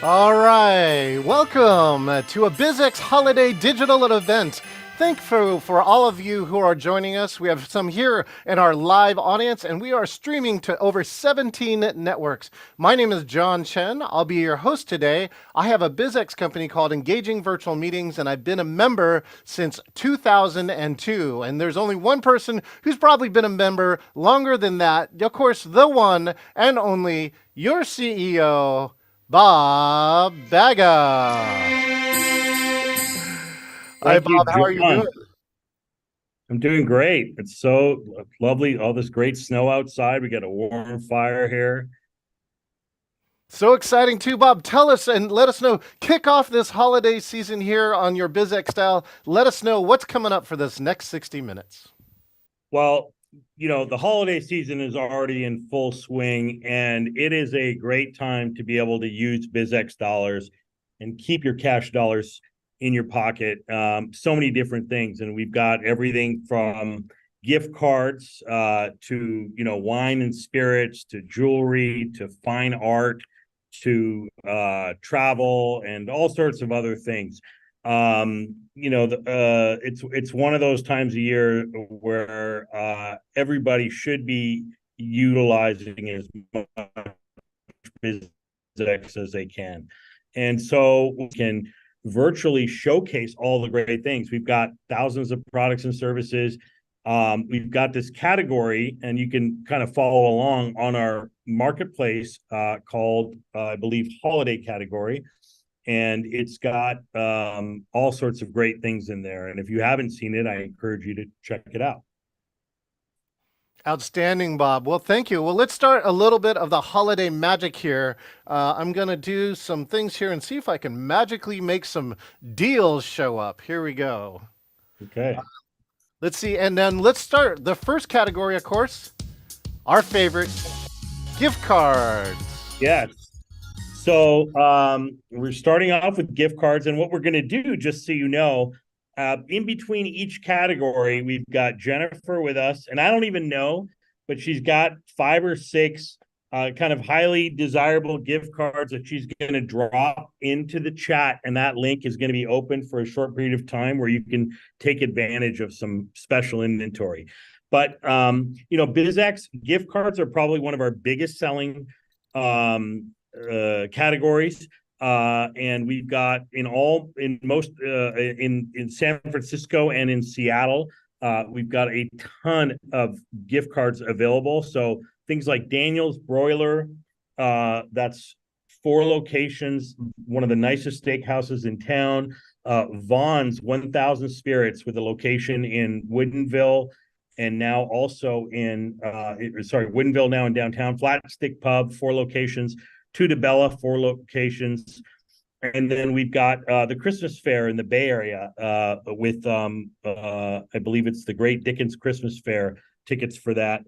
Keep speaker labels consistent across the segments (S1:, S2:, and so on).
S1: All right, welcome to a BizX holiday digital event. Thankful for all of you who are joining us. We have some here in our live audience, and we are streaming to over 17 networks. My name is John Chen. I'll be your host today. I have a BizX company called Engaging Virtual Meetings, and I've been a member since 2002. And there's only one person who's probably been a member longer than that. Of course, the one and only, your CEO, Bob Baga. Hi,
S2: Thank you,
S1: Bob. How are you doing?
S2: John. I'm doing great. It's so lovely. All this great snow outside. We got a warm fire here.
S1: So exciting too, Bob. Tell us and let us know. Kick off this holiday season here on your BizX style. Let us know what's coming up for this next 60 minutes.
S2: Well, the holiday season is already in full swing, and it is a great time to be able to use BizX dollars and keep your cash dollars in your pocket. So many different things, and we've got everything from gift cards to wine and spirits, to jewelry, to fine art, to travel, and all sorts of other things. It's one of those times a year where everybody should be utilizing as much BizX as they can, and so we can virtually showcase all the great things. We've got thousands of products and services. We've got this category, and you can kind of follow along on our marketplace called, I believe, holiday category. And it's got all sorts of great things in there. And if you haven't seen it, I encourage you to check it out.
S1: Outstanding, Bob. Well, thank you. Well, let's start a little bit of the holiday magic here. I'm going to do some things here and see if I can magically make some deals show up. Here we go.
S2: Okay.
S1: Let's see. And then let's start. The first category, of course, our favorite, gift cards.
S2: Yes. So we're starting off with gift cards. And what we're going to do, just so you know, in between each category, we've got Jennifer with us, and I don't even know, but she's got 5 or 6 kind of highly desirable gift cards that she's going to drop into the chat, and that link is going to be open for a short period of time where you can take advantage of some special inventory. But BizX gift cards are probably one of our biggest selling categories. And we've got in San Francisco and in Seattle, we've got a ton of gift cards available. So things like Daniel's Broiler, that's 4 locations, one of the nicest steakhouses in town. Vaughn's 1000 Spirits with a location in Woodinville, and now also in Woodinville, now in downtown. Flat Stick Pub, 4 locations. Tuda Bella, 4 locations. And then we've got the Christmas Fair in the Bay Area with, I believe it's the Great Dickens Christmas Fair, tickets for that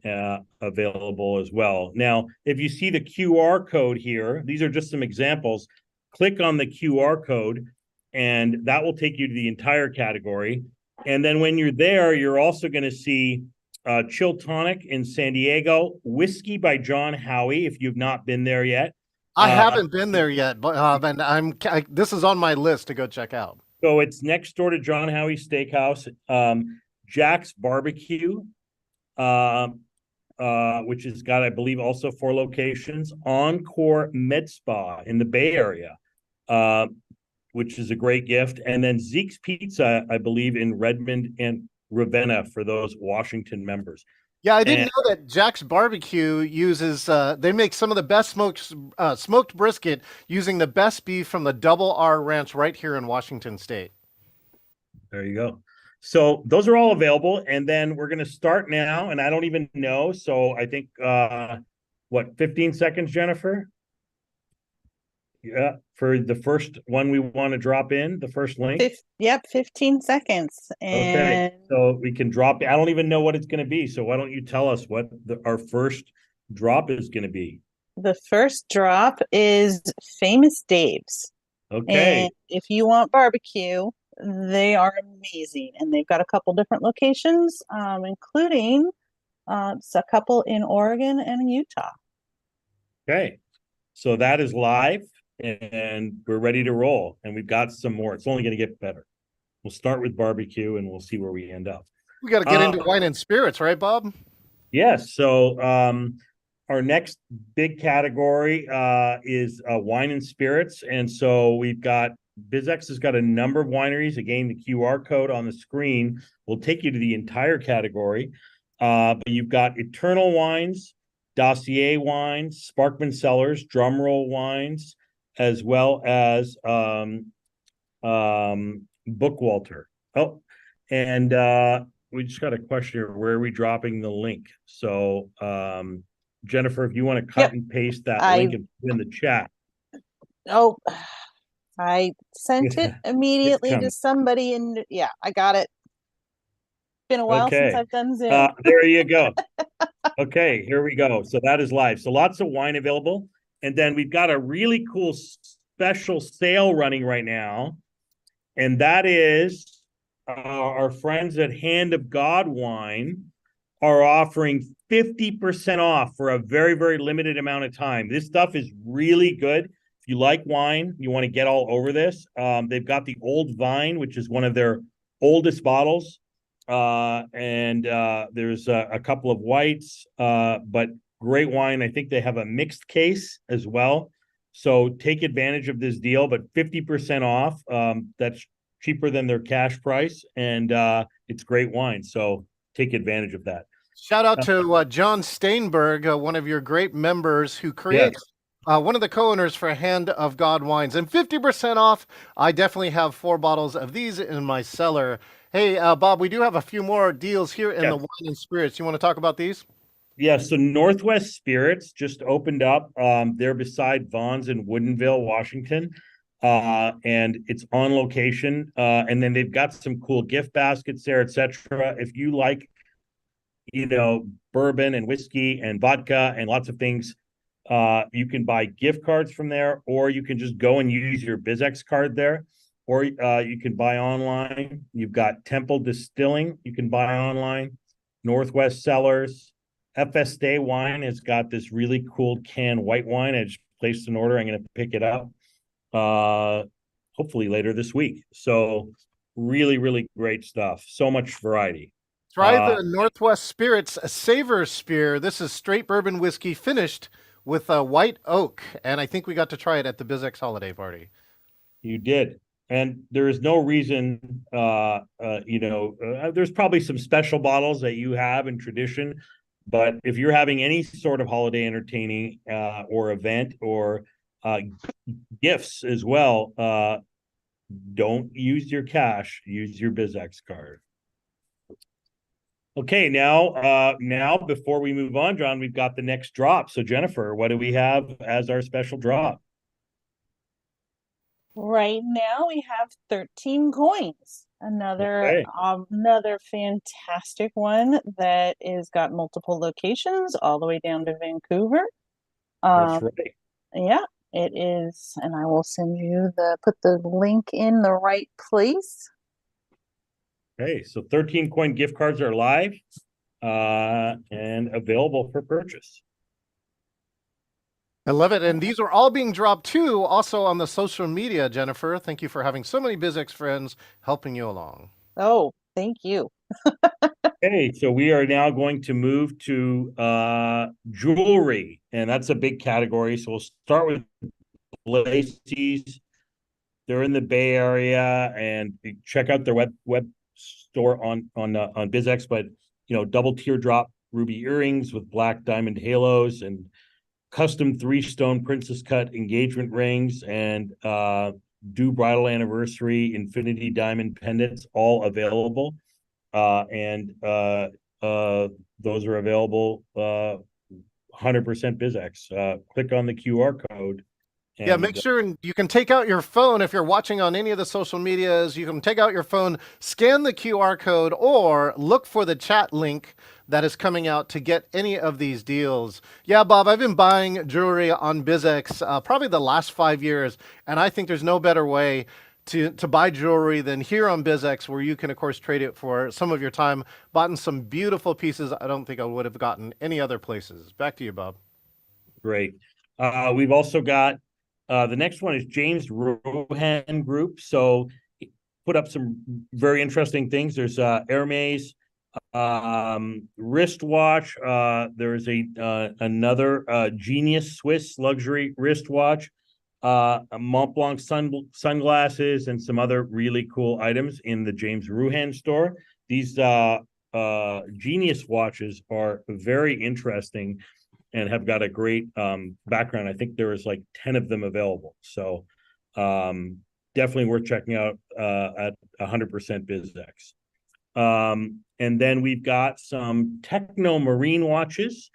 S2: available as well. Now, if you see the QR code here, these are just some examples. Click on the QR code, and that will take you to the entire category. And then when you're there, you're also going to see Chill Tonic in San Diego, Whiskey by John Howie, if you've not been there yet.
S1: I haven't been there yet, but and this is on my list to go check out.
S2: So it's next door to John Howie Steakhouse. Jack's Barbecue, which has got, I believe, also 4 locations. Encore Med Spa in the Bay Area, which is a great gift. And then Zeke's Pizza, I believe, in Redmond and Ravenna for those Washington members.
S1: Yeah, I didn't know that Jack's Barbecue uses, they make some of the best smoked brisket using the best beef from the Double R Ranch right here in Washington State.
S2: There you go. So those are all available. And then we're going to start now. And I don't even know. So I think, 15 seconds, Jennifer? Yeah, for the first one we want to drop in, the first link.
S3: Yep, 15 seconds. And
S2: okay, so we can drop. I don't even know what it's going to be. So why don't you tell us what our first drop is going to be?
S3: The first drop is Famous Dave's.
S2: Okay.
S3: And if you want barbecue, they are amazing. And they've got a couple different locations, including a couple in Oregon and Utah.
S2: Okay. So that is live. and we're ready to roll. And we've got some more. It's only going to get better. We'll start with barbecue, and we'll see where we end up.
S1: We got to get into wine and spirits, right, Bob?
S2: Yes. So our next big category is wine and spirits. And so we've got BizX has got a number of wineries. Again, the QR code on the screen will take you to the entire category. But you've got Eternal Wines, Dossier Wines, Sparkman Cellars, Drumroll Wines, as well as Bookwalter. Oh, and we just got a question here. Where are we dropping the link? So, Jennifer, if you want to cut and paste that link and put in the chat.
S3: Oh, I sent it immediately to
S2: coming.
S3: somebody, and yeah, I got it. Been a while since I've done Zoom.
S2: There you go. Okay, here we go. So that is live. So lots of wine available. And then we've got a really cool special sale running right now. And that is our friends at Hand of God Wine are offering 50% off for a very, very limited amount of time. This stuff is really good. If you like wine, you want to get all over this. They've got the Old Vine, which is one of their oldest bottles. And there's a couple of whites, but great wine. I think they have a mixed case as well. So take advantage of this deal, but 50% off. That's cheaper than their cash price, and it's great wine. So take advantage of that.
S1: Shout out to John Steinberg, one of your great members who creates one of the co-owners for Hand of God Wines. And 50% off. I definitely have 4 bottles of these in my cellar. Hey, Bob, we do have a few more deals here in the wine and spirits. You want to talk about these?
S2: Yeah, so Northwest Spirits just opened up. They're beside Vaughn's in Woodinville, Washington. And it's on location. And then they've got some cool gift baskets there, etc. If you like, bourbon and whiskey and vodka and lots of things, you can buy gift cards from there, or you can just go and use your BizX card there, or you can buy online. You've got Temple Distilling, you can buy online. Northwest Cellars. FS Day Wine has got this really cool canned white wine. I just placed an order. I'm going to pick it up hopefully later this week. So really, really great stuff. So much variety.
S1: Try the Northwest Spirits Savor Spear. This is straight bourbon whiskey finished with a white oak, and I think we got to try it at the BizX holiday party.
S2: You did. And there is no reason, there's probably some special bottles that you have in tradition, but if you're having any sort of holiday entertaining or event or gifts as well, don't use your cash, use your BizX card. Okay, now before we move on, John, we've got the next drop. So Jennifer, what do we have as our special drop?
S3: Right now we have 13 coins. Another fantastic one that is got multiple locations all the way down to Vancouver.
S2: That's right.
S3: Yeah, it is, and I will send you put the link in the right place.
S2: Okay, so 13 coin gift cards are live and available for purchase.
S1: I love it. And these are all being dropped too, also on the social media, Jennifer. Thank you for having so many BizX friends helping you along.
S3: Oh, thank you.
S2: Okay, so we are now going to move to jewelry, and that's a big category. So we'll start with Lacey's. They're in the Bay Area, and check out their web store on BizX. But double teardrop ruby earrings with black diamond halos and custom 3-stone princess cut engagement rings and due bridal anniversary infinity diamond pendants, all available. And those are available 100% BizX. Click on the QR code.
S1: Yeah, make sure you can take out your phone if you're watching on any of the social medias. You can take out your phone, scan the QR code, or look for the chat link that is coming out to get any of these deals. Yeah, Bob, I've been buying jewelry on BizX probably the last 5 years, and I think there's no better way to buy jewelry than here on BizX, where you can, of course, trade it for some of your time. Bought in some beautiful pieces I don't think I would have gotten any other places. Back to you, Bob.
S2: Great. We've also got The next one is James Rohan Group. So put up some very interesting things. There's Hermes wristwatch. There's another Genius Swiss luxury wristwatch, Mont Blanc sunglasses, and some other really cool items in the James Ruhan store. These Genius watches are very interesting and have got a great background. I think there is like 10 of them available. So definitely worth checking out at 100% BizX. And then we've got some Techno Marine watches.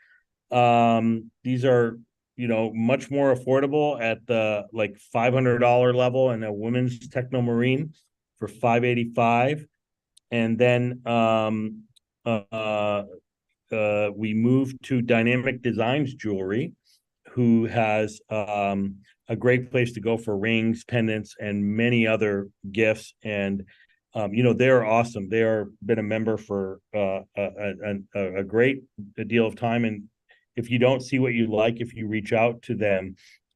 S2: These are, much more affordable at the like $500 level, and a women's Techno Marine for $585. And then we moved to Dynamic Designs Jewelry, who has a great place to go for rings, pendants, and many other gifts. And they're awesome. They are been a member for a great deal of time. And if you don't see what you like, if you reach out to them,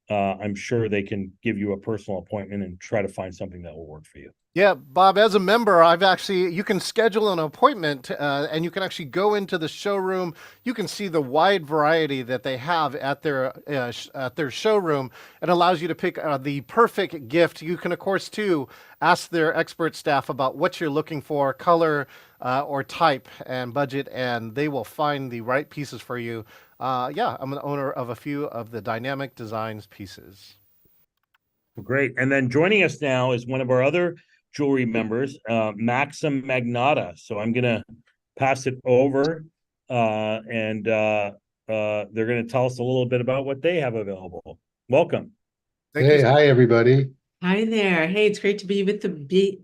S2: I'm sure they can give you a personal appointment and try to find something that will work for you.
S1: Yeah, Bob, as a member, you can schedule an appointment and you can actually go into the showroom. You can see the wide variety that they have at their showroom. It allows you to pick the perfect gift. You can, of course, too, ask their expert staff about what you're looking for, color or type and budget, and they will find the right pieces for you. I'm an owner of a few of the Dynamic Designs pieces.
S2: Great. And then joining us now is one of our other jewelry members, Maxim Magnata. So I'm going to pass it over and they're going to tell us a little bit about what they have available. Welcome.
S4: Hey, hi, everybody.
S5: Hi there. Hey, it's great to be with the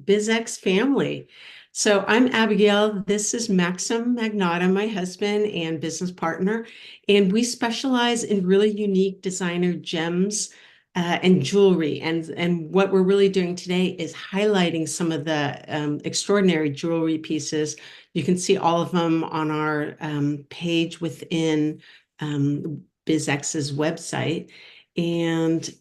S5: BizX family. So I'm Abigail. This is Maxim Magnata, my husband and business partner, and we specialize in really unique designer gems and jewelry. And what we're really doing today is highlighting some of the extraordinary jewelry pieces. You can see all of them on our page within BizX's website. And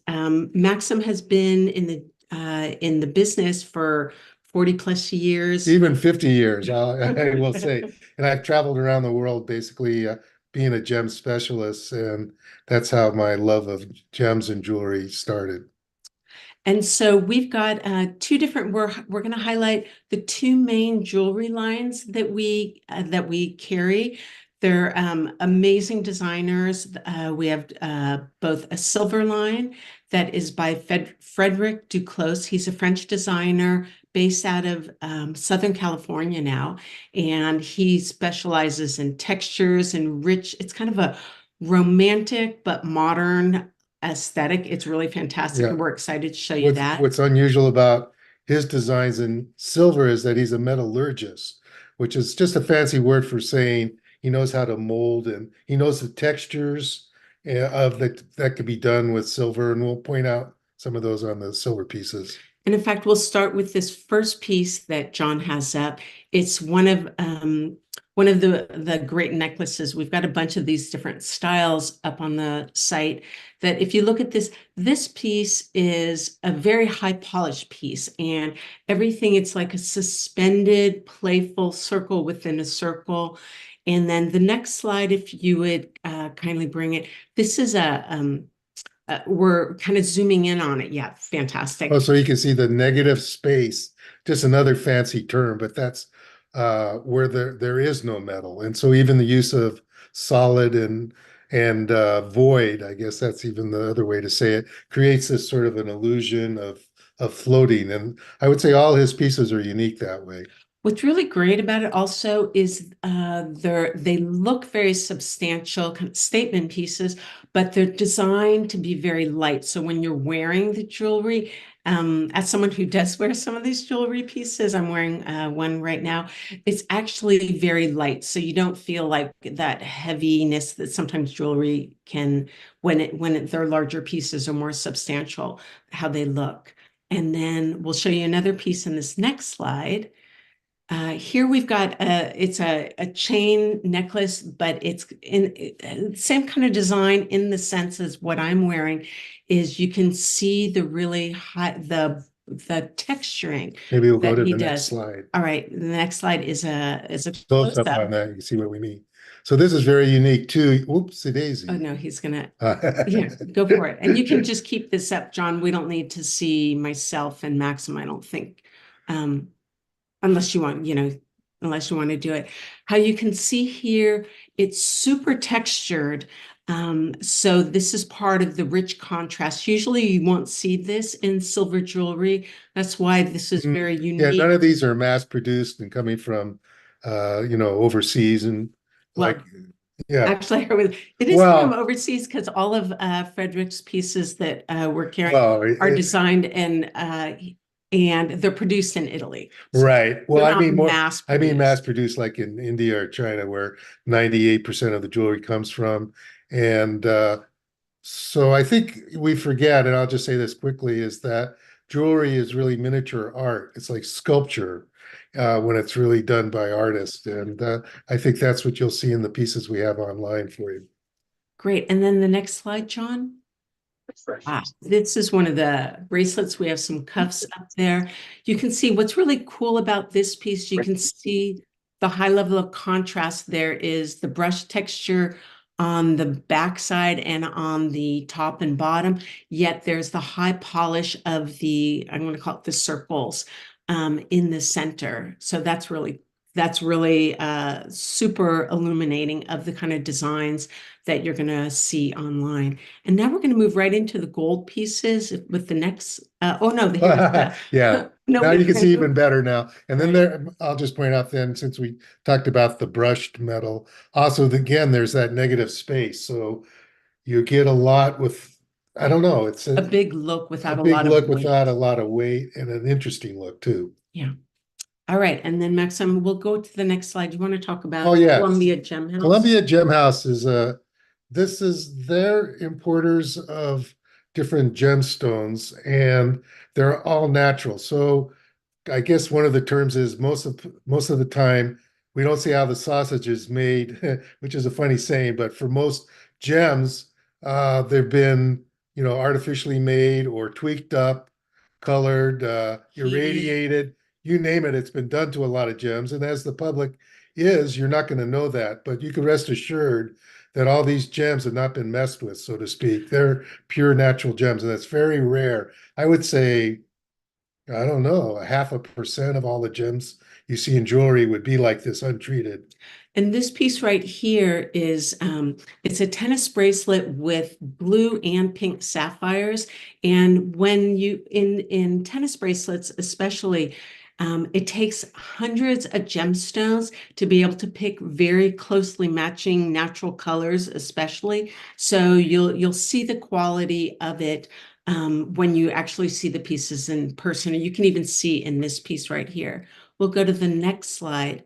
S5: Maxim has been in the business for 40 plus years.
S4: Even 50 years, I will say. And I've traveled around the world basically being a gem specialist, and that's how my love of gems and jewelry started.
S5: And so we've got two different. We're going to highlight the two main jewelry lines that we carry. They're amazing designers. We have both a silver line that is by Frederic Duclos. He's a French designer based out of Southern California now, and he specializes in textures and rich. It's kind of a romantic but modern aesthetic. It's really fantastic, and we're excited to show you that.
S4: What's unusual about his designs in silver is that he's a metallurgist, which is just a fancy word for saying he knows how to mold, and he knows the textures that could be done with silver, and we'll point out some of those on the silver pieces.
S5: And in fact, we'll start with this first piece that John has up. It's one of the great necklaces. We've got a bunch of these different styles up on the site that if you look at this piece is a very high polished piece, and everything, it's like a suspended, playful circle within a circle. And then the next slide, if you would kindly bring it, this is we're kind of zooming in on it. Yeah, fantastic.
S4: Oh, so you can see the negative space, just another fancy term, but that's where there is no metal. And so even the use of solid and void, I guess that's even the other way to say it, creates this sort of an illusion of floating. And I would say all his pieces are unique that way.
S5: What's really great about it also is they look very substantial, kind of statement pieces, but they're designed to be very light. So when you're wearing the jewelry, as someone who does wear some of these jewelry pieces, I'm wearing one right now, it's actually very light. So you don't feel like that heaviness that sometimes jewelry can, when they're larger pieces or more substantial, how they look. And then we'll show you another piece in this next slide. Here we've got it's a chain necklace, but it's in same kind of design in the sense as what I'm wearing is you can see the really high the texturing
S4: Maybe we'll go
S5: that
S4: to
S5: he
S4: the next
S5: does.
S4: slide.
S5: All right, the next slide is a
S4: Close up
S5: close-up.
S4: on that, you can see what we mean. So this is very unique too. Oopsie
S5: Oh
S4: daisy.
S5: no, he's gonna yeah, go for it. And you can just keep this up, John. We don't need to see myself and Maxim, I don't think. Unless you want, unless you want to do it. How you can see here, it's super textured. So this is part of the rich contrast. Usually you won't see this in silver jewelry. That's why this is very
S4: Yeah, none
S5: unique.
S4: of these are mass produced and coming from overseas and
S5: Well,
S4: like yeah.
S5: actually, it is from overseas because all of Frederick's pieces that we're carrying are designed and they're produced in Italy. So
S4: right. Well, I mean
S5: mass
S4: produced like in India or China, where 98% of the jewelry comes from. And so I think we forget, and I'll just say this quickly, is that jewelry is really miniature art. It's like sculpture when it's really done by artists. And I think that's what you'll see in the pieces we have online for you.
S5: Great. And then the next slide, John. This is one of the bracelets. We have some cuffs up there. You can see what's really cool about this piece. You can see the high level of contrast. There is the brush texture on the backside and on the top and bottom, yet there's the high polish of I'm going to call it the circles in the center. So that's really super illuminating of the kind of designs that you're going to see online. And now we're going to move right into the gold pieces with the next. Oh no,
S4: yeah.
S5: No,
S4: now you can see even better now. And then
S5: right.
S4: I'll just point out then, since we talked about the brushed metal, also again, there's that negative space. So you get a lot with, I don't know, it's
S5: a big look without
S4: a
S5: a
S4: big
S5: lot
S4: look
S5: of weight.
S4: without a lot of weight and an interesting look too.
S5: Yeah. All right. And then Maxim, we'll go to the next slide. You want to talk about Columbia Gem House?
S4: Columbia Gem House is this is their importers of different gemstones, and they're all natural. So I guess one of the terms is most of the time we don't see how the sausage is made, which is a funny saying, but for most gems, they've been, artificially made or tweaked up, colored, irradiated, you name it, it's been done to a lot of gems. And as the public you're not going to know that, but you can rest assured that all these gems have not been messed with, so to speak. They're pure natural gems, and that's very rare. I would say, I don't know, 0.5% of all the gems you see in jewelry would be like this, untreated.
S5: And this piece right here is it's a tennis bracelet with blue and pink sapphires. And when you in tennis bracelets, especially, it takes hundreds of gemstones to be able to pick very closely matching natural colors, especially. So you'll see the quality of it when you actually see the pieces in person. And you can even see in this piece right here. We'll go to the next slide.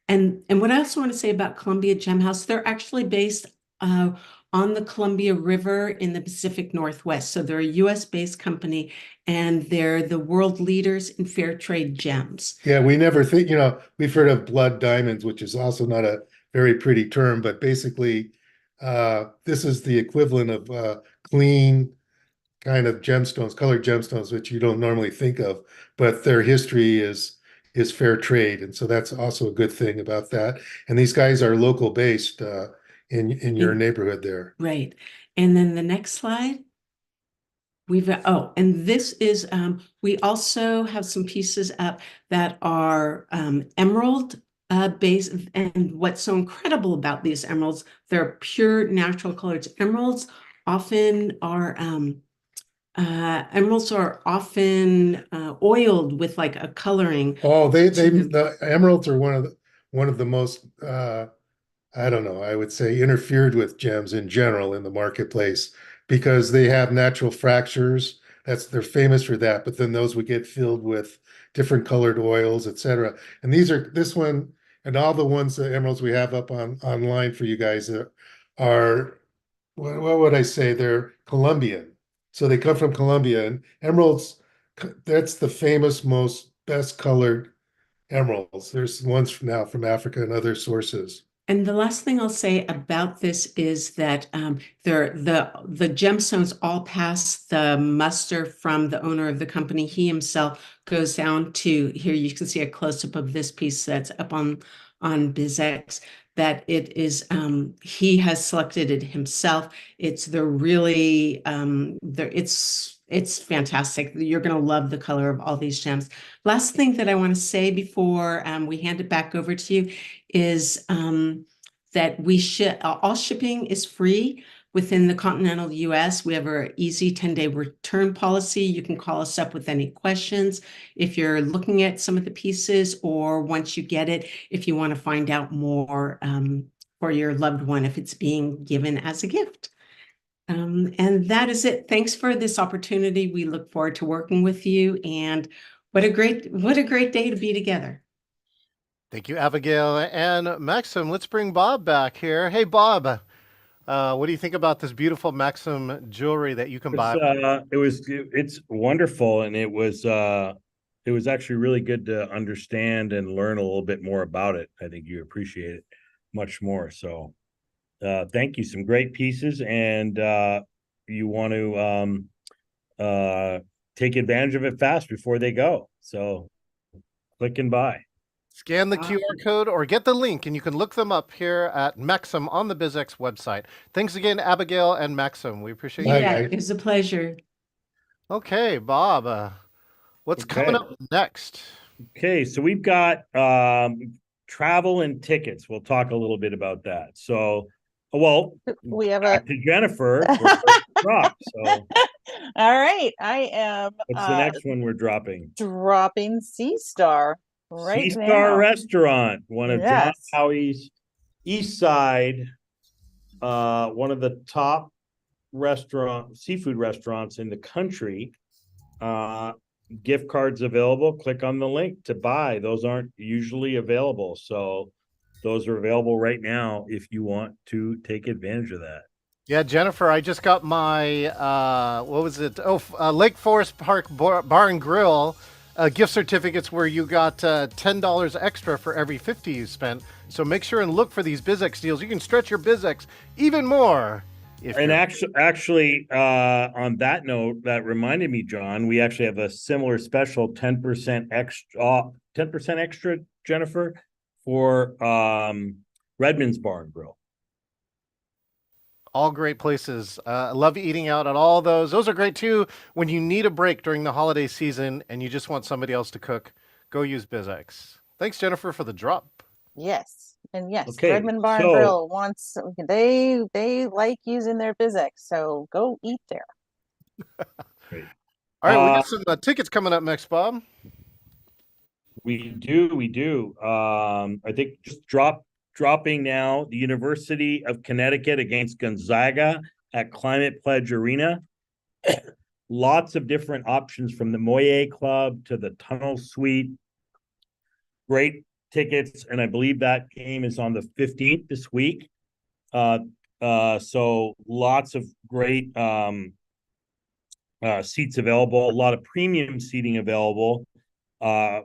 S5: And what I also want to say about Columbia Gem House, they're actually based on the Columbia River in the Pacific Northwest. So they're a US-based company, and they're the world leaders in fair trade gems.
S4: Yeah, we never think, we've heard of blood diamonds, which is also not a very pretty term, but basically, this is the equivalent of clean kind of gemstones, colored gemstones, which you don't normally think of, but their history is fair trade, and so that's also a good thing about that. And these guys are local based in your neighborhood there.
S5: Right. And then the next slide. And this is, we also have some pieces up that are emerald based. And what's so incredible about these emeralds, they're pure natural colors. Emeralds are oiled with like a coloring.
S4: Oh, the emeralds are one of the most I don't know, I would say interfered with gems in general in the marketplace because they have natural fractures. They're famous for that, but then those would get filled with different colored oils, etc. And this one and all the ones, the emeralds we have up online for you guys are what would I say? They're Colombian. So they come from Colombia, and emeralds, that's the famous, most best colored emeralds. There's ones now from Africa and other sources.
S5: And the last thing I'll say about this is that the gemstones all pass the muster from the owner of the company. He himself goes down to here. You can see a close up of this piece that's up on BizX. That it is he has selected it himself. It's the really it's fantastic. You're going to love the color of all these gems. Last thing that I want to say before we hand it back over to you is that all shipping is free within the continental US. We have our easy 10-day return policy. You can call us up with any questions if you're looking at some of the pieces, or once you get it, if you want to find out more for your loved one, if it's being given as a gift. And that is it. Thanks for this opportunity. We look forward to working with you, and what a great day to be together.
S1: Thank you, Abigail and Maxim. Let's bring Bob back here. Hey, Bob, what do you think about this beautiful Maxim jewelry that you can buy?
S2: It's wonderful, and it was actually really good to understand and learn a little bit more about it. I think you appreciate it much more. So thank you. Some great pieces, and you want to take advantage of it fast before they go. So click and buy.
S1: Scan the QR code or get the link, and you can look them up here at Maxim on the BizX website. Thanks again, Abigail and Maxim. We appreciate you.
S5: Yeah, it was a pleasure.
S1: Okay, Bob, what's coming up next?
S2: Okay, so we've got travel and tickets. We'll talk a little bit about that. So, well,
S3: we have
S2: to Jennifer. So,
S3: all right, I am.
S2: What's the next one we're dropping?
S3: Dropping Sea Star. Right
S2: Sea Star
S3: now.
S2: Restaurant, one of John Howie's East Side, one of the top seafood restaurants in the country. Gift cards available. Click on the link to buy. Those aren't usually available, so those are available right now if you want to take advantage of that.
S1: Yeah, Jennifer, I just got my what was it? Lake Forest Park Bar and Grill gift certificates where you got $10 extra for every $50 you spent. So make sure and look for these BizX deals. You can stretch your BizX even more.
S2: Actually, on that note, that reminded me, John, we actually have a similar special 10% extra, Jennifer, for Redmond's Bar and Grill.
S1: All great places. I love eating out at all those. Those are great too when you need a break during the holiday season and you just want somebody else to cook. Go use BizX. Thanks, Jennifer, for the drop.
S3: Yes. And yes,
S2: okay,
S3: Redmond Bar and Grill wants, they like using their BizX, so go eat there.
S1: Great. All right, we got some tickets coming up next, Bob.
S2: We do. I think just dropping now, the University of Connecticut against Gonzaga at Climate Pledge Arena. Lots of different options from the Moyer Club to the Tunnel Suite. Great tickets, and I believe that game is on the 15th this week. So lots of great seats available, a lot of premium seating available. I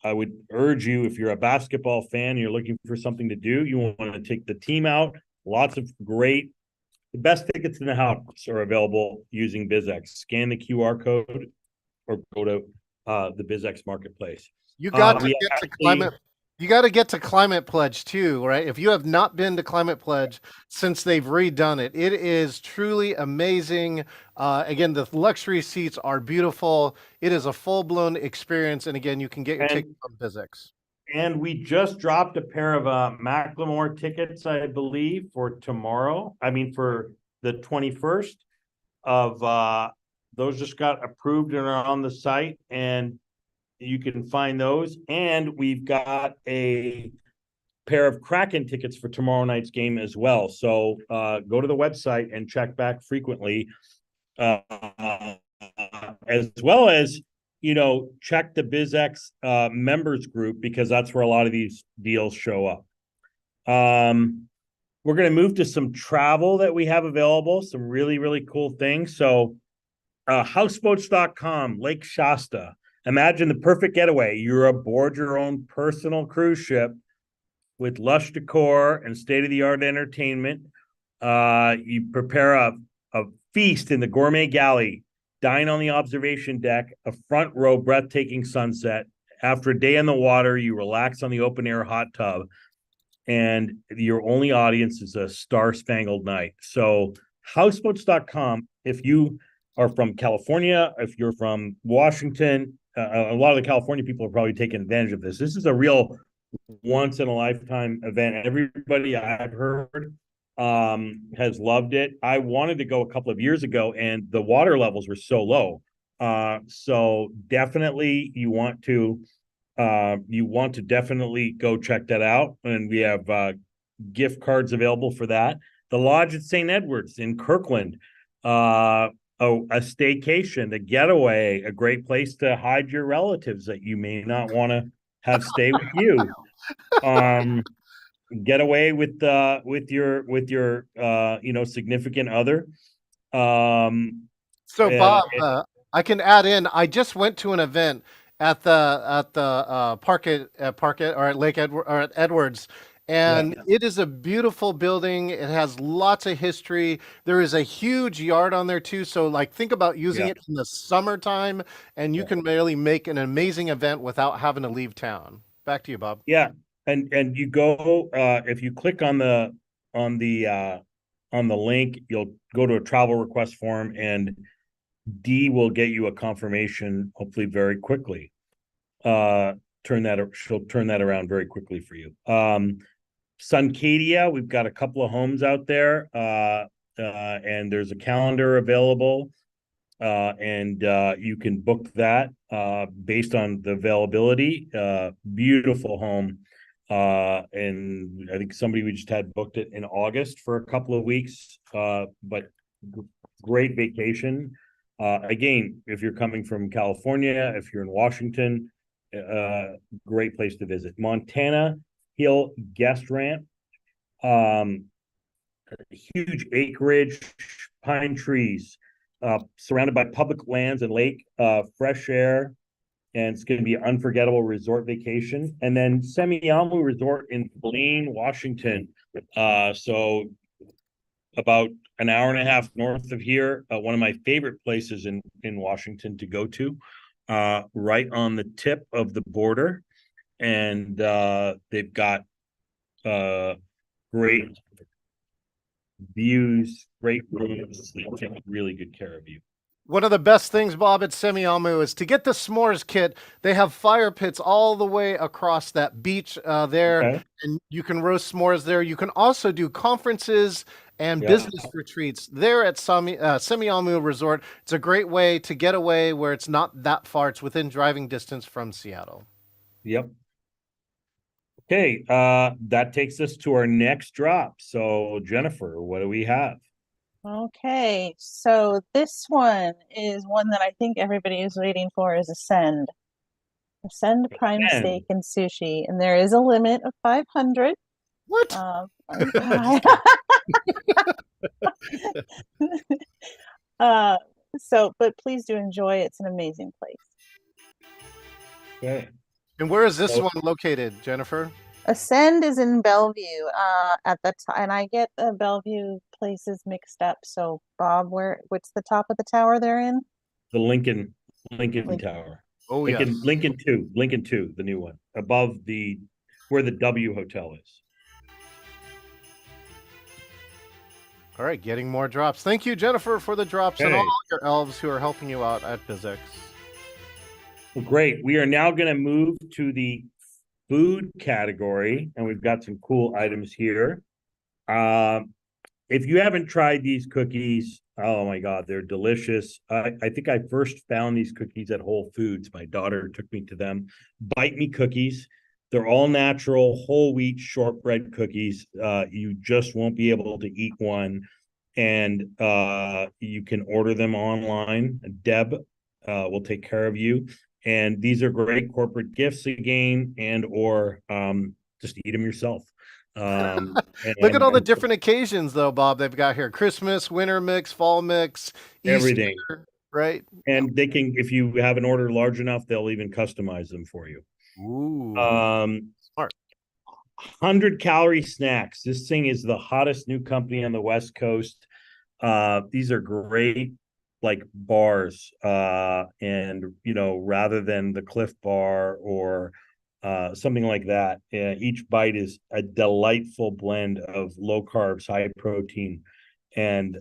S2: would urge you, if you're a basketball fan, you're looking for something to do, you want to take the team out. Lots of great, the best tickets in the house are available using BizX. Scan the QR code or go to the BizX marketplace.
S1: You got to get to Climate. You got to get to Climate Pledge too, right? If you have not been to Climate Pledge since they've redone it, it is truly amazing. Again, the luxury seats are beautiful. It is a full-blown experience, and again, you can get your ticket on BizX.
S2: And we just dropped a pair of Macklemore tickets, I believe, for tomorrow. I mean, for the 21st of those just got approved and are on the site, and you can find those. And we've got a pair of Kraken tickets for tomorrow night's game as well. So go to the website and check back frequently, as well as, you know, check the BizX members group, because that's where a lot of these deals show up. We're going to move to some travel that we have available, some really, really cool things. So houseboats.com, Lake Shasta. Imagine the perfect getaway. You're aboard your own personal cruise ship with lush decor and state-of-the-art entertainment. You prepare a feast in the gourmet galley, dine on the observation deck, a front row breathtaking sunset. After a day in the water, you relax on the open air hot tub, and your only audience is a star-spangled night. So houseboats.com, if you are from California, if you're from Washington, a lot of the California people are probably taking advantage of this. This is a real once in a lifetime event. Everybody I've heard has loved it. I wanted to go a couple of years ago and the water levels were so low. So definitely you want to definitely go check that out. And we have gift cards available for that. The Lodge at St. Edward's in Kirkland, a staycation, a getaway, a great place to hide your relatives that you may not want to have stay with you. Get away with your significant other.
S1: So Bob, I can add in. I just went to an event at the park at Lake Edward or at Edwards, and it is a beautiful building. It has lots of history. There is a huge yard on there too. So like think about using it in the summertime, and you can really make an amazing event without having to leave town. Back to you, Bob.
S2: Yeah, and you go if you click on the link, you'll go to a travel request form, and Dee will get you a confirmation, hopefully very quickly. She'll turn that around very quickly for you. Suncadia, we've got a couple of homes out there, and there's a calendar available, and you can book that based on the availability. Beautiful home, and I think we just had booked it in August for a couple of weeks, but great vacation. Again, if you're coming from California, if you're in Washington, great place to visit. Montana Hill Guest Ramp, huge acreage, pine trees, surrounded by public lands and lake, fresh air, and it's going to be an unforgettable resort vacation. And then Semiahmoo Resort in Blaine, Washington. So about an hour and a half north of here, one of my favorite places in Washington to go to, right on the tip of the border. And they've got great views, great rooms. They take really good care of you.
S1: One of the best things, Bob, at Semiahmoo is to get the s'mores kit. They have fire pits all the way across that beach there, and you can roast s'mores there. You can also do conferences and business retreats there at Semiahmoo Resort. It's a great way to get away where it's not that far. It's within driving distance from Seattle.
S2: Yep. Okay, that takes us to our next drop. So, Jennifer, what do we have?
S3: Okay, so this one is one that I think everybody is waiting for is Ascend. Ascend Prime Steak and Sushi, and there is a limit of 500.
S1: What?
S3: But please do enjoy. It's an amazing place.
S2: Okay.
S1: And where is this one located, Jennifer?
S3: Ascend is in Bellevue. At the time, and I get the Bellevue places mixed up. So, Bob, what's the top of the tower they're in?
S2: The Lincoln Tower.
S1: Oh,
S2: Lincoln 2, the new one, above where the W Hotel is.
S1: All right, getting more drops. Thank you, Jennifer, for the drops and all your elves who are helping you out at BizX.
S2: Well, great. We are now going to move to the food category, and we've got some cool items here. If you haven't tried these cookies, oh my God, they're delicious. I think I first found these cookies at Whole Foods. My daughter took me to them. Bite Me cookies. They're all natural, whole wheat shortbread cookies. You just won't be able to eat one. And you can order them online. Deb will take care of you. And these are great corporate gifts again, or just eat them yourself.
S1: Look at all the different occasions, though, Bob. They've got here Christmas, winter mix, fall mix, Easter.
S2: Everything.
S1: Right.
S2: And they can, if you have an order large enough, they'll even customize them for you.
S1: Ooh. Smart.
S2: 100-calorie snacks. This thing is the hottest new company on the West Coast. These are great, like bars. And rather than the Cliff Bar or something like that, each bite is a delightful blend of low carbs, high protein, and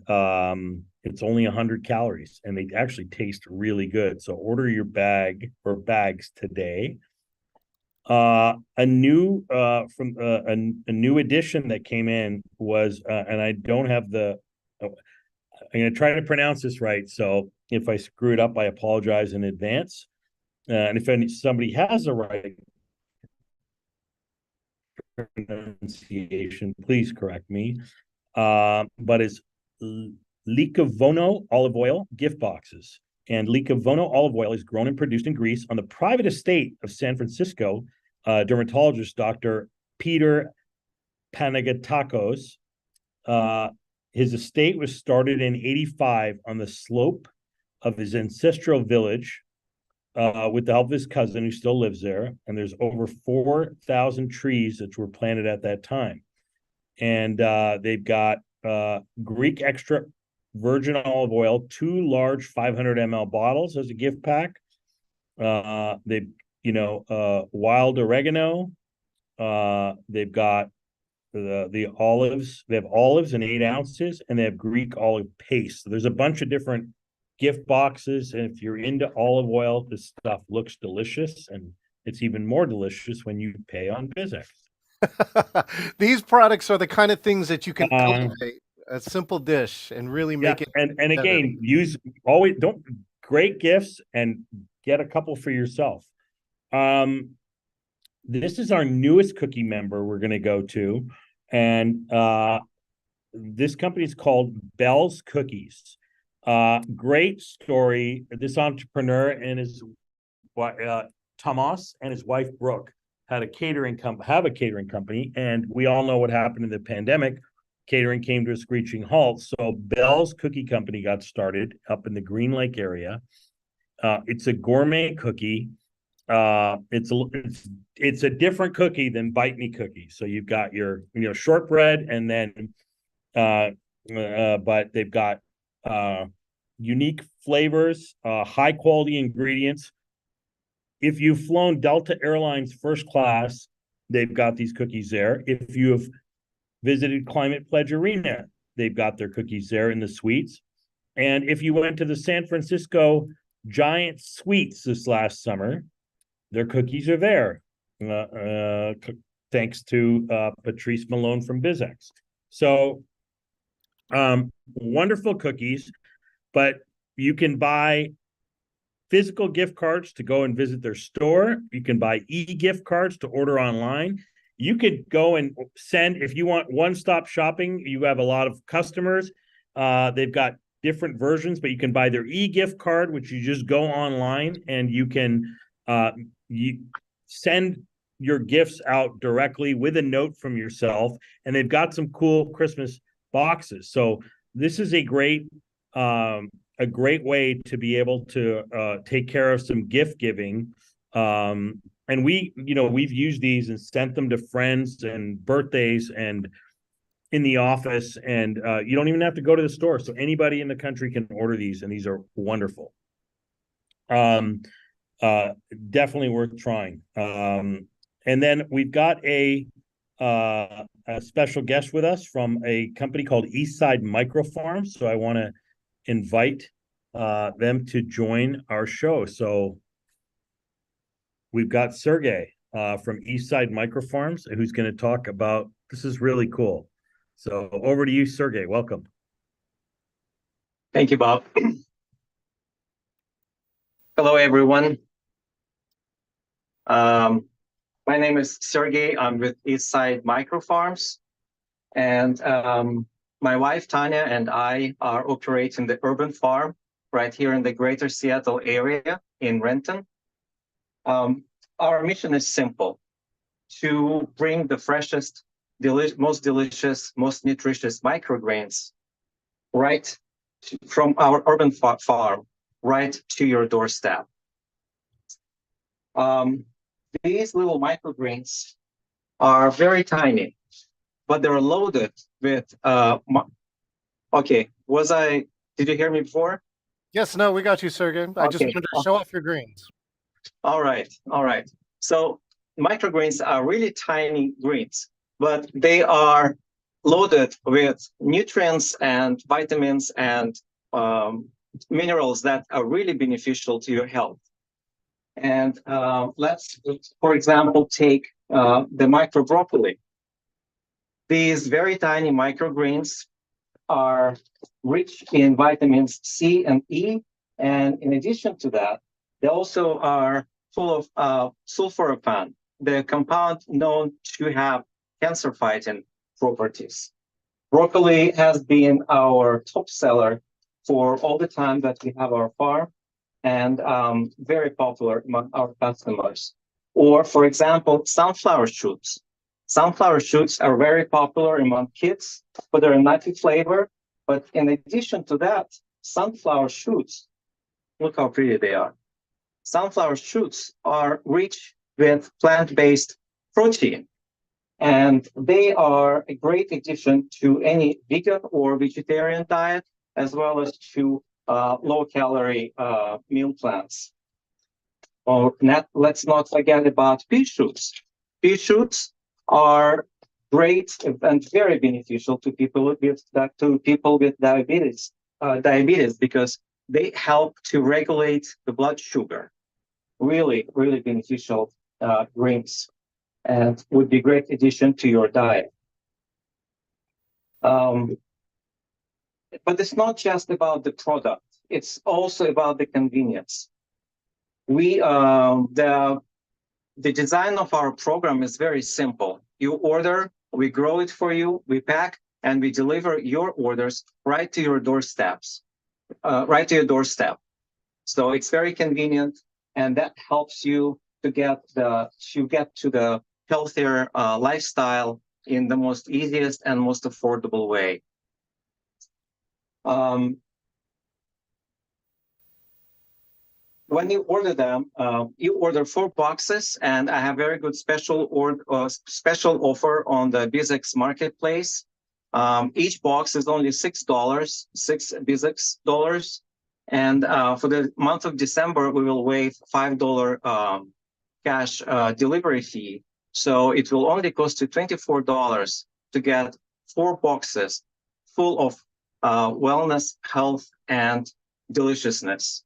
S2: it's only 100 calories, and they actually taste really good. So order your bag or bags today. A new addition that came in was, and I don't have I'm going to try to pronounce this right. So if I screw it up, I apologize in advance. And if somebody has the right pronunciation, please correct me. But it's Licovono olive oil gift boxes. And Licovono olive oil is grown and produced in Greece on the private estate of San Francisco dermatologist Dr. Peter Panagatakos. His estate was started in 85 on the slope of his ancestral village with the help of his cousin who still lives there. And there's over 4,000 trees that were planted at that time. And they've got Greek extra virgin olive oil, 2 large 500 ml bottles as a gift pack. They've wild oregano. They've got the olives. They have olives in 8 ounces, and they have Greek olive paste. So there's a bunch of different gift boxes, and if you're into olive oil, this stuff looks delicious, and it's even more delicious when you pay on BizX.
S1: These products are the kind of things that you can elevate a simple dish and really make it.
S2: And again, don't great gifts and get a couple for yourself. This is our newest cookie member we're going to go to, and this company is called Bell's Cookies. Great story. This entrepreneur and his Tomas and his wife Brooke have a catering company, and we all know what happened in the pandemic. Catering came to a screeching halt, so Bell's Cookie Company got started up in the Green Lake area. It's a gourmet cookie. It's a different cookie than Bite Me cookie. So you've got your shortbread, and then but they've got unique flavors, high quality ingredients. If you've flown Delta Airlines first class, they've got these cookies there. If you have visited Climate Pledge Arena, they've got their cookies there in the suites. And if you went to the San Francisco Giant Suites this last summer, their cookies are there, thanks to Patrice Malone from BizX. So wonderful cookies, but you can buy physical gift cards to go and visit their store. You can buy e-gift cards to order online. You could go and send, if you want one-stop shopping, you have a lot of customers. They've got different versions, but you can buy their e-gift card, which you just go online and you can send your gifts out directly with a note from yourself. And they've got some cool Christmas boxes. So this is a great way to be able to take care of some gift giving. And we've used these and sent them to friends and birthdays and in the office, and you don't even have to go to the store. So anybody in the country can order these, and these are wonderful. Definitely worth trying. And then we've got a special guest with us from a company called Eastside Microfarms. So I want to invite them to join our show. So we've got Sergey from Eastside Microfarms, who's going to talk about, this is really cool. So over to you, Sergey. Welcome.
S6: Thank you, Bob. Hello, everyone. My name is Sergey. I'm with Eastside Microfarms. And my wife, Tanya, and I are operating the urban farm right here in the greater Seattle area in Renton. Our mission is simple: to bring the freshest, most delicious, most nutritious microgreens from our urban farm right to your doorstep. These little microgreens are very tiny, but they're loaded with, okay, did you hear me before?
S1: Yes, no, we got you, Sergey. I just
S6: Okay.
S1: wanted to show off your greens.
S6: All right. So microgreens are really tiny greens, but they are loaded with nutrients and vitamins and minerals that are really beneficial to your health. And let's, for example, take the micro broccoli. These very tiny microgreens are rich in vitamins C and E. And in addition to that, they also are full of sulforaphane, the compound known to have cancer-fighting properties. Broccoli has been our top seller for all the time that we have our farm, and very popular among our customers. Or, for example, sunflower shoots. Sunflower shoots are very popular among kids for their nutty flavor. But in addition to that, sunflower shoots, look how pretty they are. Sunflower shoots are rich with plant-based protein, and they are a great addition to any vegan or vegetarian diet, as well as to low-calorie meal plans. Let's not forget about pea shoots. Pea shoots are great and very beneficial to people with diabetes, because they help to regulate the blood sugar. Really, really beneficial greens, and would be a great addition to your diet. But it's not just about the product; it's also about the convenience. The design of our program is very simple. You order, we grow it for you, we pack, and we deliver your orders right to your doorsteps, right to your doorstep. So it's very convenient, and that helps you to get to the healthier lifestyle in the most easiest and most affordable way. When you order them, you order 4 boxes, and I have very good special offer on the BizX marketplace. Each box is only $6, $6 BizX dollars, and for the month of December, we will waive $5 cash delivery fee. So it will only cost you $24 to get 4 boxes full of wellness, health, and deliciousness.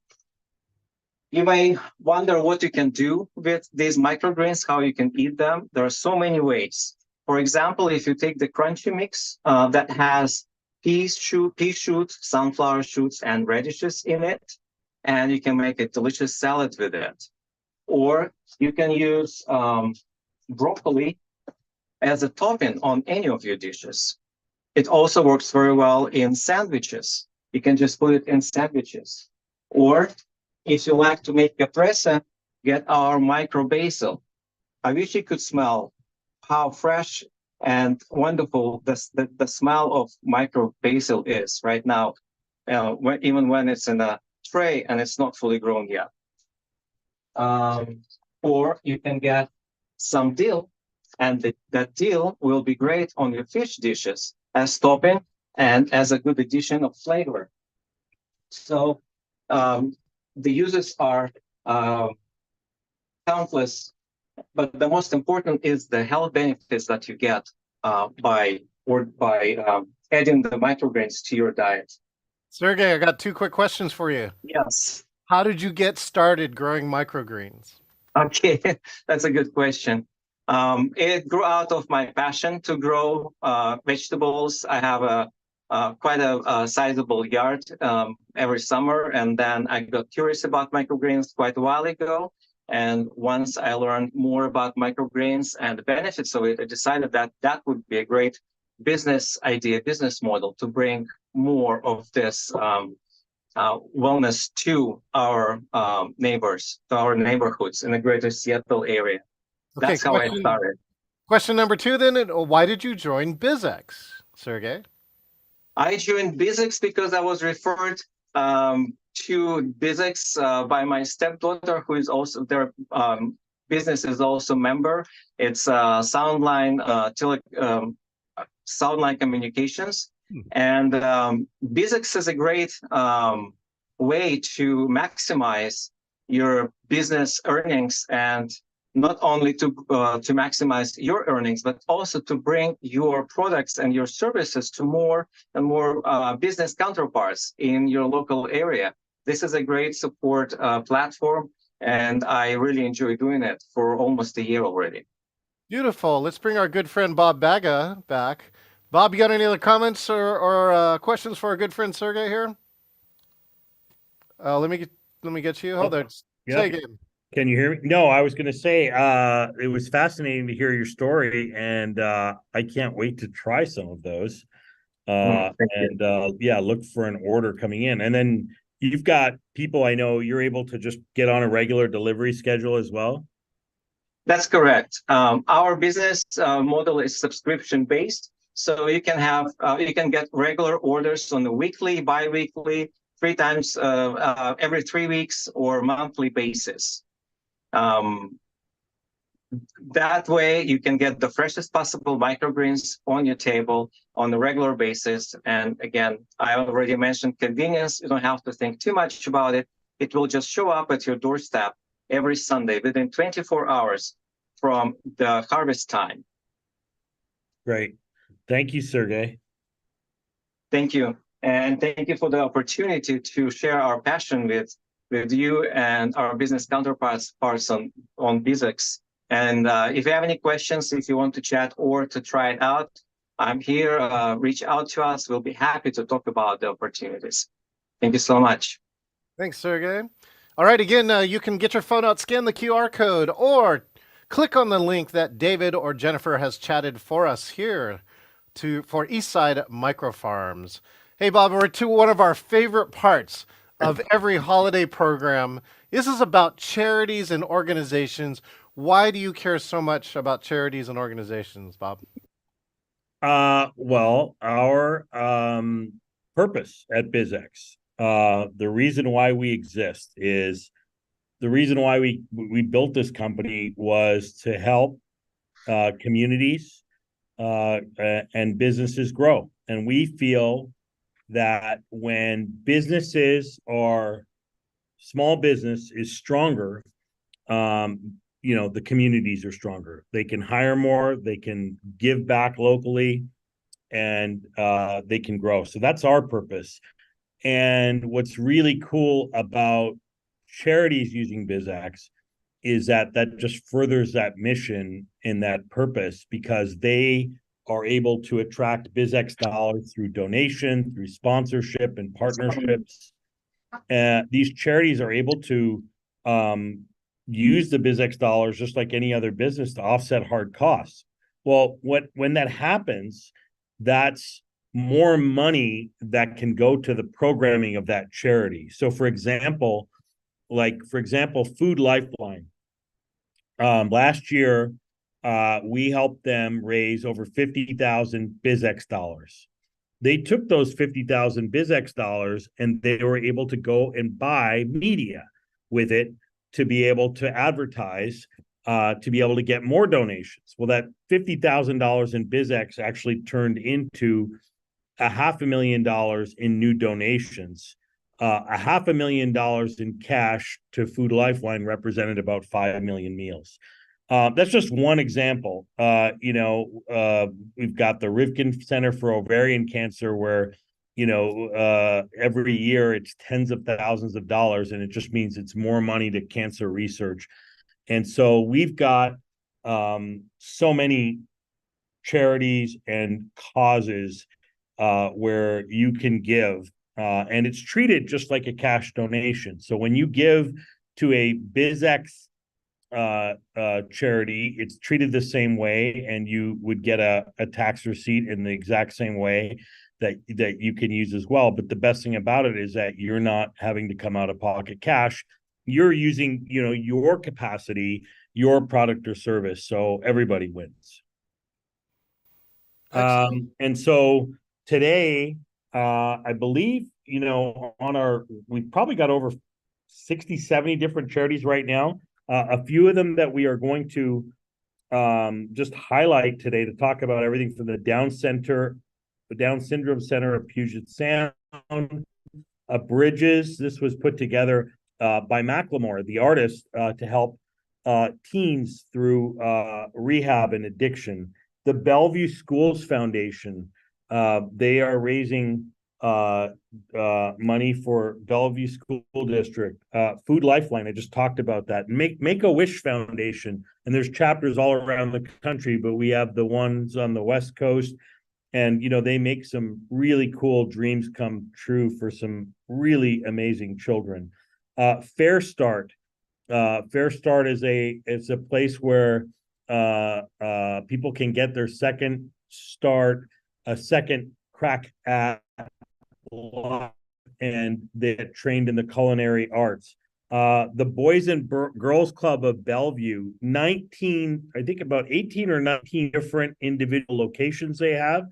S6: You may wonder what you can do with these microgreens, how you can eat them. There are so many ways. For example, if you take the crunchy mix that has pea shoots, sunflower shoots, and radishes in it, and you can make a delicious salad with it. Or you can use broccoli as a topping on any of your dishes. It also works very well in sandwiches. You can just put it in sandwiches. Or if you like to make caprese, get our micro basil. I wish you could smell how fresh and wonderful the smell of micro basil is right now, even when it's in a tray and it's not fully grown yet. Or you can get some dill, and that dill will be great on your fish dishes as topping and as a good addition of flavor. So the uses are countless, but the most important is the health benefits that you get by adding the microgreens to your diet.
S1: Sergey, I got 2 quick questions for you.
S6: Yes.
S1: How did you get started growing microgreens?
S6: Okay, that's a good question. It grew out of my passion to grow vegetables. I have quite a sizable yard every summer, and then I got curious about microgreens quite a while ago. And once I learned more about microgreens and the benefits of it, I decided that that would be a great business idea, business model to bring more of this wellness to our neighbors, to our neighborhoods in the greater Seattle area.
S1: Okay,
S6: That's how I started.
S1: Question number 2 then, why did you join BizX, Sergey?
S6: I joined BizX because I was referred to BizX by my stepdaughter, who is also their business is also member. It's Soundline Communications, and BizX is a great way to maximize your business earnings, and not only to maximize your earnings, but also to bring your products and your services to more and more business counterparts in your local area. This is a great support platform, and I really enjoy doing it for almost a year already.
S1: Beautiful. Let's bring our good friend Bob Baga back. Bob, you got any other comments or questions for our good friend Sergey here? Let me get you. Hold on.
S2: Yeah.
S1: Say again.
S2: Can you hear me? No, I was going to say it was fascinating to hear your story, and I can't wait to try some of those. Yeah, look for an order coming in, and then you've got people I know you're able to just get on a regular delivery schedule as well.
S6: That's correct. Our business model is subscription based, so you can get regular orders on a weekly, bi-weekly, 3 times every 3 weeks, or monthly basis. That way you can get the freshest possible microgreens on your table on a regular basis. And again, I already mentioned convenience. You don't have to think too much about it. It will just show up at your doorstep every Sunday within 24 hours from the harvest time.
S2: Great. Thank you, Sergey.
S6: Thank you. And thank you for the opportunity to share our passion with you and our business counterparts on BizX. And if you have any questions, if you want to chat or to try it out, I'm here. Reach out to us. We'll be happy to talk about the opportunities. Thank you so much.
S1: Thanks, Sergey. All right, again, you can get your phone out, scan the QR code, or click on the link that David or Jennifer has chatted for us here for Eastside Microfarms. Hey, Bob, we're to one of our favorite parts of every holiday program. This is about charities and organizations. Why do you care so much about charities and organizations, Bob?
S2: Well, our purpose at BizX, the reason why we exist is the reason why we built this company was to help communities and businesses grow. And we feel that when small business is stronger, the communities are stronger. They can hire more, they can give back locally, and they can grow. So that's our purpose. And what's really cool about charities using BizX is that just furthers that mission and that purpose, because they are able to attract BizX dollars through donation, through sponsorship and partnerships. These charities are able to use the BizX dollars just like any other business to offset hard costs. Well, when that happens, that's more money that can go to the programming of that charity. So for example, Food Lifeline. Last year, we helped them raise over 50,000 BizX dollars. They took those 50,000 BizX dollars and they were able to go and buy media with it to be able to advertise, to be able to get more donations. Well, that $50,000 in BizX actually turned into $500,000 in new donations. $500,000 in cash to Food Lifeline represented about 5 million meals. That's just one example. We've got the Rivkin Center for Ovarian Cancer, where every year it's tens of thousands of dollars, and it just means it's more money to cancer research. And so we've got so many charities and causes where you can give, and it's treated just like a cash donation. So when you give to a BizX charity, it's treated the same way, and you would get a tax receipt in the exact same way that you can use as well. But the best thing about it is that you're not having to come out of pocket cash. You're using, your capacity, your product or service, so everybody wins. And so today, I believe, we've probably got over 60, 70 different charities right now. A few of them that we are going to just highlight today to talk about everything from the Down Syndrome Center of Puget Sound, Bridges. This was put together by Macklemore, the artist, to help teens through rehab and addiction. The Bellevue Schools Foundation, they are raising money for Bellevue School District. Food Lifeline, I just talked about that. Make-A-Wish Foundation, and there's chapters all around the country, but we have the ones on the West Coast, and they make some really cool dreams come true for some really amazing children. Fair Start. Fair Start is a place where people can get their second start, a second crack at life, and they get trained in the culinary arts. The Boys and Girls Club of Bellevue, I think about 18 or 19 different individual locations they have.